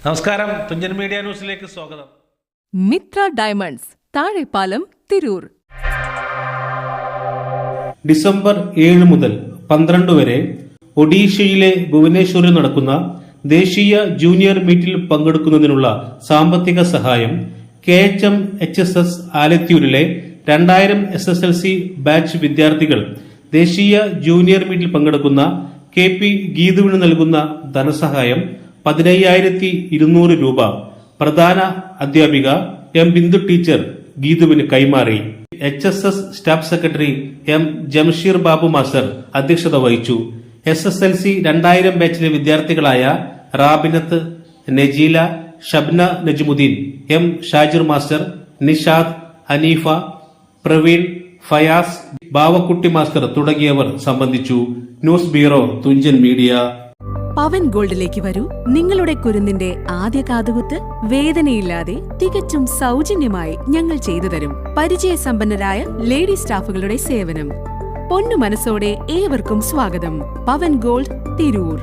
നമസ്കാരം, തുഞ്ചൻ മീഡിയ ന്യൂസിലേക്ക് സ്വാഗതം. മിത്ര ഡയമണ്ട്സ്, താഴെപ്പാലം, തിരൂർ. ഡിസംബർ 7 മുതൽ 12 വരെ ഒഡീഷയിലെ ഭുവനേശ്വറിൽ നടക്കുന്ന ദേശീയ ജൂനിയർ മീറ്റിൽ പങ്കെടുക്കുന്നതിനുള്ള സാമ്പത്തിക സഹായം KHM-HSS ആലത്തിയൂരിലെ 2000 SSLC ബാച്ച് വിദ്യാർത്ഥികൾ ദേശീയ ജൂനിയർ മീറ്റിൽ പങ്കെടുക്കുന്ന KP ഗീതുവിന് നൽകുന്ന ധനസഹായം 15,200 രൂപ പ്രധാന അധ്യാപിക M. ബിന്ദു ടീച്ചർ ഗീതുവിന് കൈമാറി. HSS staff secretary M. Jamsheer Babu master അധ്യക്ഷത വഹിച്ചു. SSLC 2000 ബാച്ചിലെ വിദ്യാർത്ഥികളായ Rabinath, Najeela, Shabna Najmuddin, M. Shajir master, Nishad, Haneefa, Praveen, Fayas, Bavakutty master തുടങ്ങിയവർ സംബന്ധിച്ചു. News bureau, Thunchan media. Pavan ഗോൾഡിലേക്ക് വരൂ. നിങ്ങളുടെ കുരുന്നിന്റെ ആദ്യ കാതുകുത്ത് വേദനയില്ലാതെ തികച്ചും സൗജന്യമായി ഞങ്ങൾ ചെയ്തു തരും. പരിചയസമ്പന്നരായ ലേഡി സ്റ്റാഫുകളുടെ സേവനം. പൊന്നു മനസ്സോടെ ഏവർക്കും സ്വാഗതം. പവൻ ഗോൾഡ്, തിരൂർ.